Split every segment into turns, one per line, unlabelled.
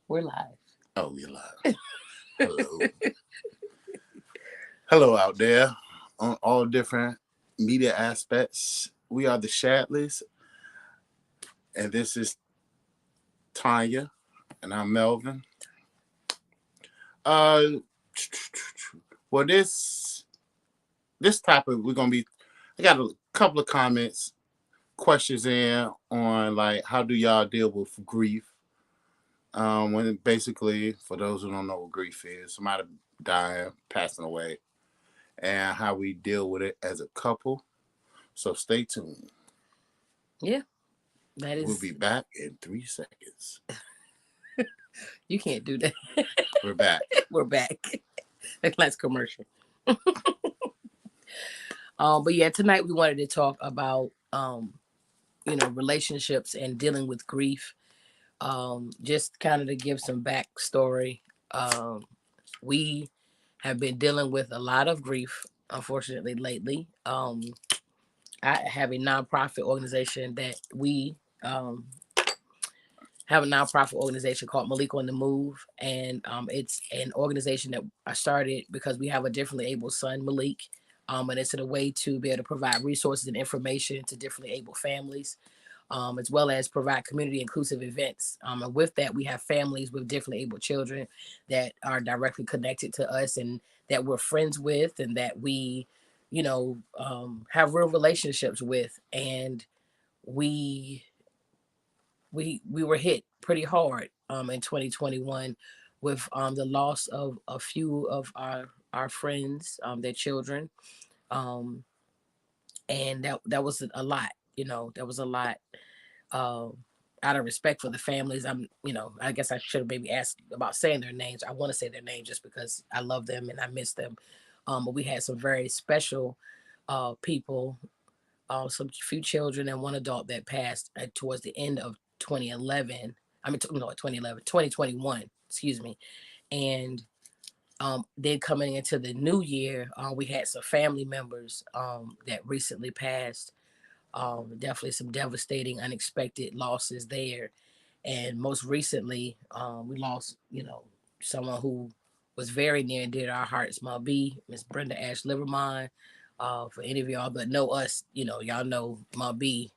We're live.
Oh, we're live. Hello. Hello out there on all different media aspects. We are the Shadleys, and this is Tanya, and I'm Melvin. Uh, well, this topic we're gonna be. I got a couple of comments, questions in on like how do y'all deal with grief? When basically, for those who don't know what grief is, somebody dying, passing away, and how we deal with it as a couple. So stay tuned.
Yeah, that
We'll
is.
be back in 3 seconds.
You can't do that.
We're back.
We're back. That's commercial. But yeah, tonight we wanted to talk about relationships and dealing with grief. Just kind of to give some backstory. We have been dealing with a lot of grief, unfortunately, lately. I have a nonprofit organization that we have a nonprofit organization called Malik on the Move, and it's an organization that I started because we have a differently able son, Malik, and it's a way to be able to provide resources and information to differently able families, as well as provide community inclusive events. And with that, we have families with differently able children that are directly connected to us and that we're friends with, and that we, have real relationships with, and we we were hit pretty hard in 2021 with the loss of a few of our friends, their children, um, and that was a lot. That was a lot. Um, Out of respect for the families, I guess I should have maybe asked about saying their names. I want to say their names just because I love them and I miss them. But we had some very special people, some few children and one adult that passed towards the end of 2011. I mean, no, 2011, 2021, excuse me. And then coming into the new year, we had some family members that recently passed. Definitely some devastating, unexpected losses there. And most recently, we lost, someone who was very near and dear to our hearts, Ma B, Miss Brenda Ash Livermine. For any of y'all that know us, y'all know Ma B.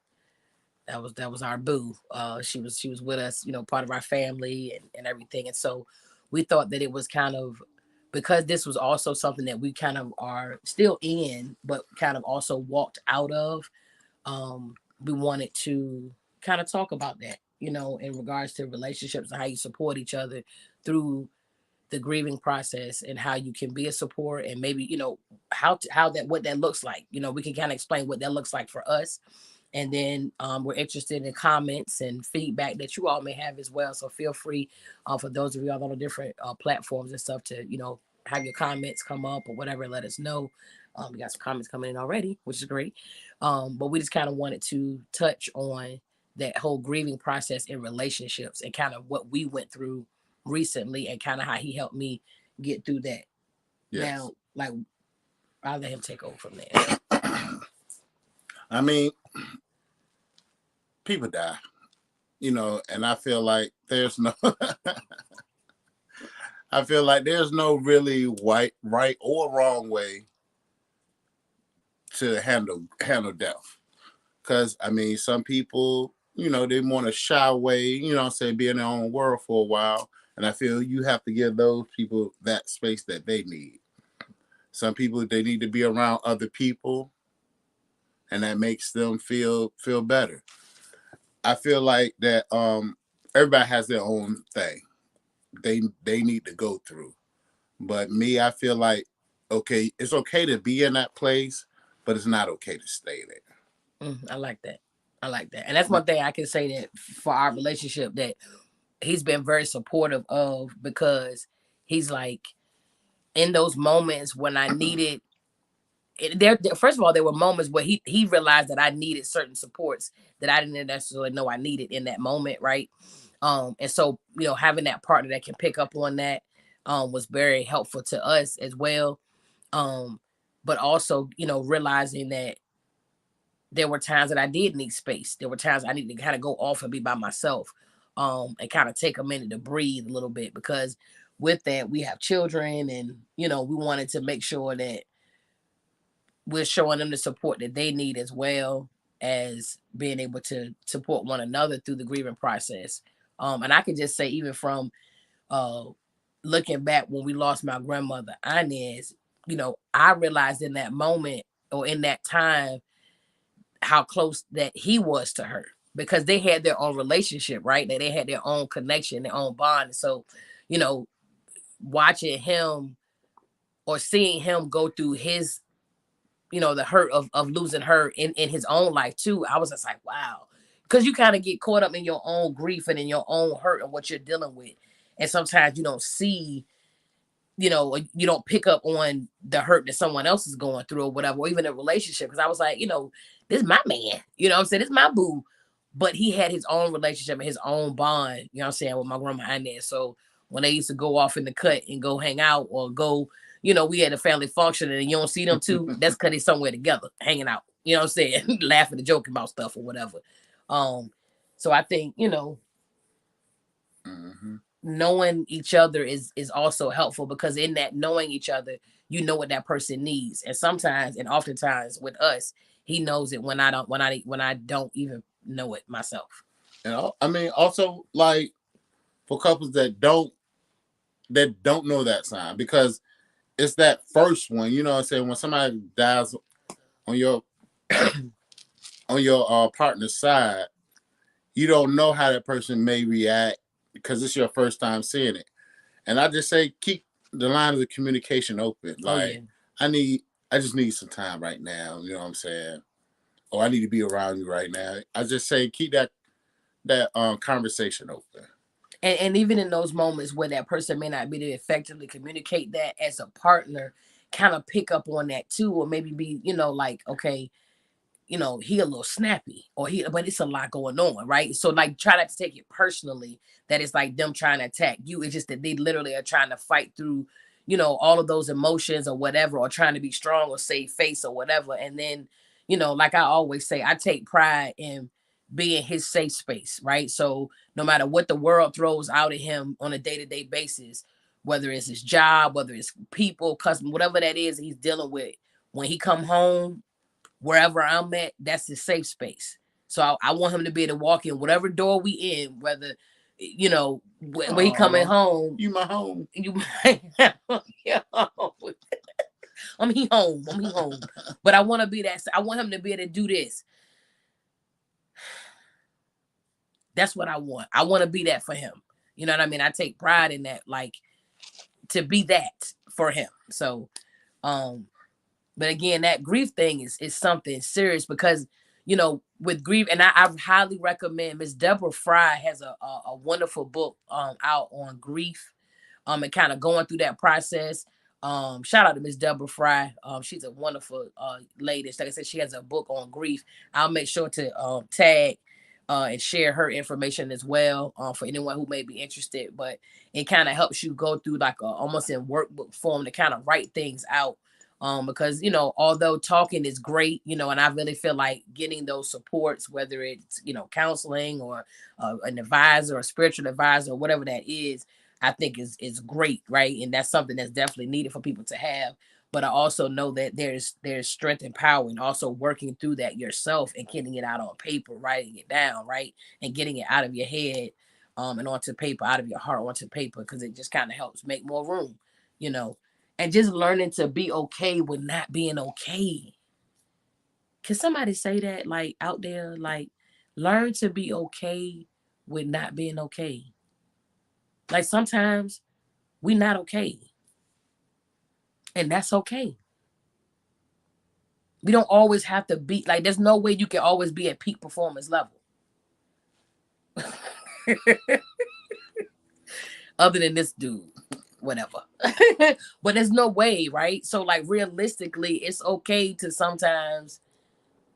That was our boo. She was with us, part of our family and everything. And so we thought that it was kind of, because this was also something that we kind of are still in, but kind of also walked out of. We wanted to kind of talk about that, in regards to relationships and how you support each other through the grieving process, and how you can be a support, and maybe how that what that looks like. We can kind of explain what that looks like for us, and then we're interested in comments and feedback that you all may have as well. So feel free, for those of you all on the different platforms and stuff, to have your comments come up or whatever. Let us know. We got some comments coming in already, which is great. But we just kind of wanted to touch on that whole grieving process in relationships and kind of what we went through recently, and kind of how he helped me get through that. Yes. Now, like, I'll let him take over from there.
I mean, people die, and I feel like there's no, I feel like there's no really right or wrong way to handle death. Because I mean, some people, they want to shy away, say be in their own world for a while, and I feel you have to give those people that space that they need. Some people, they need to be around other people, and that makes them feel better. I feel like that everybody has their own thing they need to go through. But me, I feel like, okay, it's okay to be in that place, but it's not okay to stay there.
I like that. I like that. And that's one thing I can say that for our relationship, that he's been very supportive of, because he's like, in those moments when I needed there, first of all, there were moments where he realized that I needed certain supports that I didn't necessarily know I needed in that moment, right? And so, having that partner that can pick up on that was very helpful to us as well. But also, realizing that there were times that I did need space. There were times I needed to kind of go off and be by myself, and kind of take a minute to breathe a little bit, because with that we have children, and we wanted to make sure that we're showing them the support that they need, as well as being able to support one another through the grieving process. And I can just say, even from uh, looking back when we lost my grandmother Inez, I realized in that moment, or in that time, how close that he was to her, because they had their own relationship, right? That they had their own connection, their own bond. So, you know, watching him or seeing him go through his, the hurt of losing her in his own life too, I was just like, wow. Because you kind of get caught up in your own grief and in your own hurt and what you're dealing with. And sometimes you don't see, you don't pick up on the hurt that someone else is going through or whatever, or even a relationship. Because I was like, this is my man. You know what I'm saying? This is my boo. But he had his own relationship and his own bond, with my grandma Inez. So when they used to go off in the cut and go hang out or go, we had a family function and you don't see them too, that's because they're somewhere together, hanging out, laughing and joking about stuff or whatever. So I think,
Mm-hmm.
knowing each other is also helpful, because in that knowing each other, you know what that person needs. And sometimes, and oftentimes with us, he knows it when I don't even know it myself.
I mean, also, like, for couples that don't know that sign, because it's that first one, what I'm saying, when somebody dies on your partner's side, you don't know how that person may react, because it's your first time seeing it. And I just say, keep the lines of communication open. Like, oh, yeah. I just need some time right now. You know what I'm saying? Or I need to be around you right now. I just say, keep that conversation open.
And even in those moments where that person may not be able to effectively communicate that, as a partner, kind of pick up on that too, or maybe be, like, okay, he a little snappy, but it's a lot going on, right? So, like, try not to take it personally that it's like them trying to attack you. It's just that they literally are trying to fight through, all of those emotions or whatever, or trying to be strong or save face or whatever. And then, like I always say, I take pride in being his safe space, right? So no matter what the world throws out at him on a day-to-day basis, whether it's his job, whether it's people, custom, whatever that is he's dealing with, when he come home, wherever I'm at, that's his safe space. So I want him to be able to walk in whatever door we in, whether, when he coming home.
You my home.
You my I'm he home. But I want to be that. I want him to be able to do this. That's what I want. I want to be that for him. You know what I mean? I take pride in that, like, to be that for him. So, but again, that grief thing is something serious, because, with grief, and I highly recommend, Miss Deborah Fry has a wonderful book out on grief, and kind of going through that process. Shout out to Miss Deborah Fry. She's a wonderful lady. Like I said, she has a book on grief. I'll make sure to tag and share her information as well, for anyone who may be interested. But it kind of helps you go through, like, almost in workbook form, to kind of write things out. Because, although talking is great, and I really feel like getting those supports, whether it's, counseling or an advisor or spiritual advisor or whatever that is, I think is great, right? And that's something that's definitely needed for people to have. But I also know that there's strength and power in also working through that yourself and getting it out on paper, writing it down, right? And getting it out of your head, and onto paper, out of your heart onto paper, because it just kind of helps make more room, and just learning to be okay with not being okay. Can somebody say that, like, out there, like, learn to be okay with not being okay? Like, sometimes we not okay, and that's okay. We don't always have to be like, there's no way you can always be at peak performance level. Other than this dude, whatever. But there's no way, right? So, like, realistically, it's okay to sometimes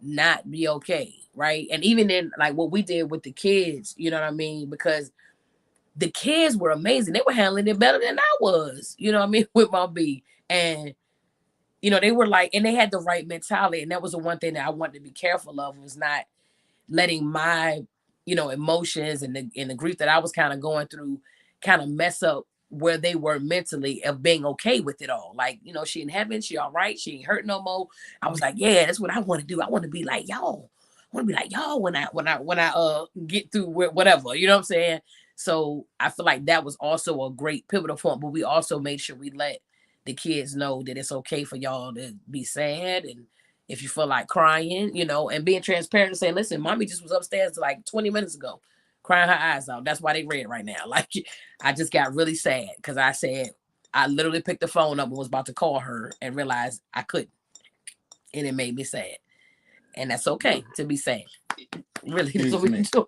not be okay, right? And even in, like, what we did with the kids, you know what I mean? Because the kids were amazing. They were handling it better than I was, you know what I mean, with my B. And you know, they were like, and they had the right mentality. And that was the one thing that I wanted to be careful of, was not letting my, you know, emotions and the grief that I was kind of going through kind of mess up where they were mentally of being okay with it all. Like, you know, she in heaven, she all right, she ain't hurt no more. I was like, yeah, that's what I want to do. I want to be like y'all. I want to be like y'all when I get through whatever, you know what I'm saying? So I feel like that was also a great pivotal point, but we also made sure we let the kids know that it's okay for y'all to be sad, and if you feel like crying, you know, and being transparent and saying, listen, mommy just was upstairs like 20 minutes ago, crying her eyes out. That's why they red right now. Like, I just got really sad because I said, I literally picked the phone up and was about to call her and realized I couldn't. And it made me sad. And that's okay to be sad. Really, that's what we're doing.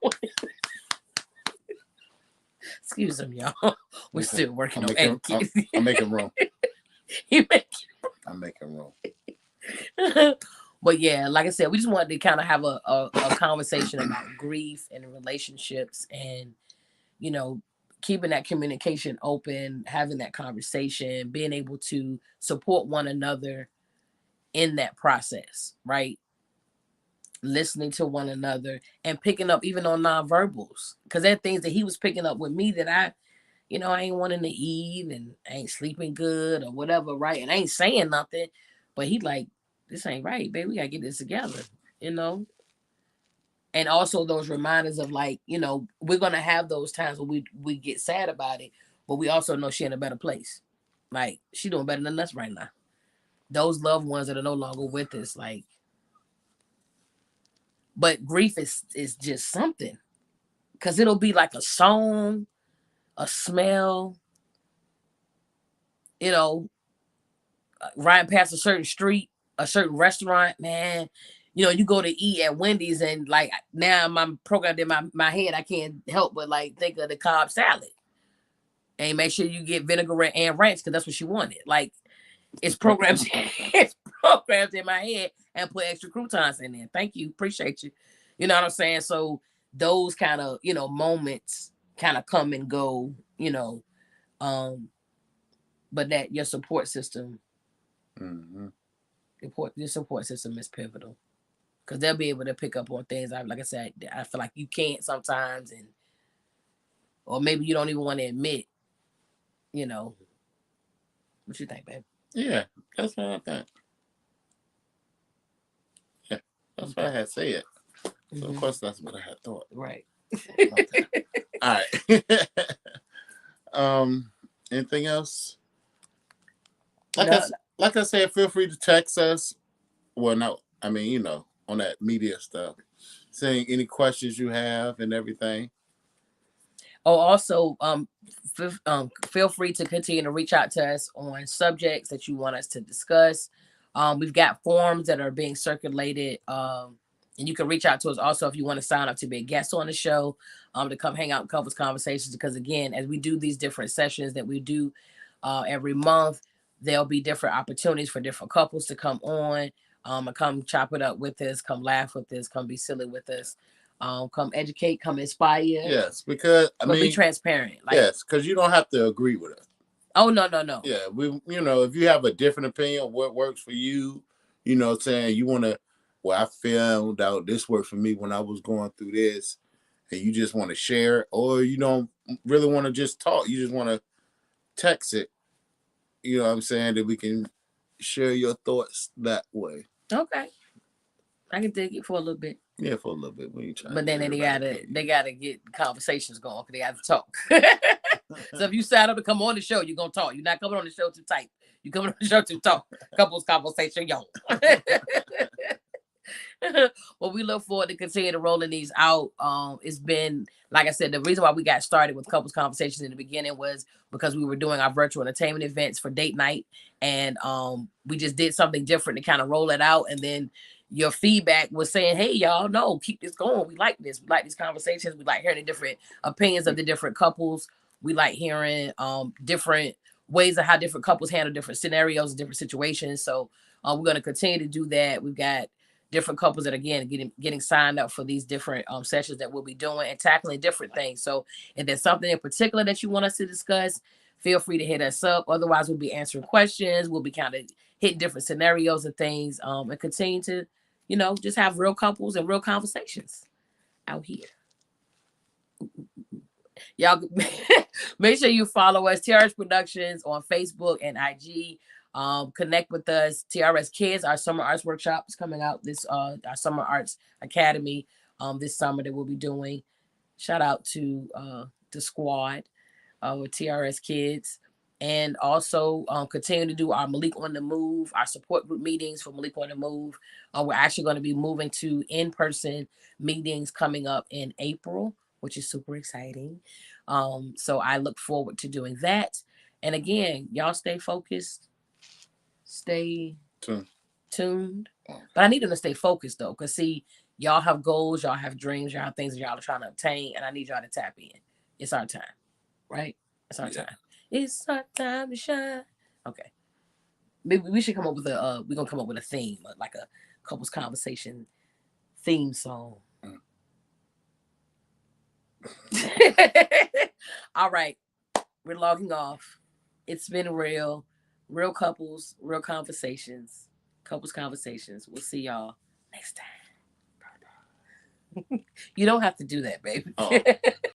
Excuse them, y'all. We're still working on etiquette.
I'm making room. I'm making room.
But yeah, like I said, we just wanted to kind of have a conversation about grief and relationships, and, you know, keeping that communication open, having that conversation, being able to support one another in that process, right? Listening to one another and picking up even on nonverbals, because there are things that he was picking up with me that I, you know, I ain't wanting to eat and I ain't sleeping good or whatever, right? And I ain't saying nothing, but he like, this ain't right, baby. We gotta get this together, you know. And also those reminders of, like, you know, we're gonna have those times where we get sad about it, but we also know she in a better place. Like, she doing better than us right now. Those loved ones that are no longer with us, like, but grief is just something, because it'll be like a song, a smell, you know, riding past a certain street, a certain restaurant, man. You know, you go to eat at Wendy's, and like, now my programmed in my head, I can't help but like think of the Cobb salad. And make sure you get vinegar and ranch, because that's what she wanted. Like, it's programmed, it's programmed in my head, and put extra croutons in there. Thank you, appreciate you. You know what I'm saying? So those kind of, you know, moments kind of come and go, you know, but that your support system,
Mm-hmm.
your support system is pivotal, because they'll be able to pick up on things. Like I said, I feel like you can't sometimes, and or maybe you don't even want to admit, you know. What you think, babe?
Yeah, that's what I think. Yeah, that's what I had said. So of course that's what I had thought.
Right.
All right. Anything else? Like I said, feel free to text us. Well, no, I mean, you know, on that media stuff, saying any questions you have and everything.
Oh, also, feel free to continue to reach out to us on subjects that you want us to discuss. We've got forms that are being circulated, and you can reach out to us also if you want to sign up to be a guest on the show, to come hang out in couples conversations. Because again, as we do these different sessions that we do every month, there'll be different opportunities for different couples to come on, and come chop it up with us, come laugh with us, come be silly with us. Come educate, come inspire.
Yes, because I mean,
be transparent.
Like, yes, because you don't have to agree with us.
Oh, no.
Yeah, you know, if you have a different opinion of what works for you, you know, saying you want to, well, I found out this worked for me when I was going through this, and you just want to share it, or you don't really want to just talk, you just want to text it. You know what I'm saying? That we can share your thoughts that way.
Okay. I can dig it for a little bit.
Yeah, for a little bit. When you try,
but then they gotta get conversations going. They gotta talk. So if you sign up to come on the show, you're gonna talk. You're not coming on the show to type. You coming on the show to talk. Couples conversation, yo. Well, we look forward to continue to rolling these out. It's been, like I said, the reason why we got started with couples conversations in the beginning was because we were doing our virtual entertainment events for date night, and we just did something different to kind of roll it out. And then your feedback was saying, hey, y'all, no, keep this going. We like this. We like these conversations. We like hearing the different opinions of the different couples. We like hearing different ways of how different couples handle different scenarios and different situations. So we're going to continue to do that. We've got different couples that, again, getting signed up for these different sessions that we'll be doing and tackling different things. So if there's something in particular that you want us to discuss, feel free to hit us up. Otherwise, we'll be answering questions. We'll be kind of hit different scenarios and things, and continue to, just have real couples and real conversations out here. Y'all make sure you follow us, TRS Productions, on Facebook and IG. Connect with us. TRS Kids, our summer arts workshop is coming out this our summer arts academy this summer that we'll be doing. Shout out to the squad with TRS Kids. And also continue to do our Malik on the Move, our support group meetings for Malik on the Move. We're actually going to be moving to in-person meetings coming up in April, which is super exciting. So I look forward to doing that. And again, y'all stay focused, stay tuned. But I need them to stay focused though, because see, y'all have goals, y'all have dreams, y'all have things that y'all are trying to obtain, and I need y'all to tap in. It's our time, right? It's our time. It's our time to shine. Okay. Maybe we should come up with we're gonna come up with a theme, like a couples conversation theme song. All right. We're logging off. It's been real couples, real conversations, couples conversations. We'll see y'all next time. You don't have to do that, baby. Oh.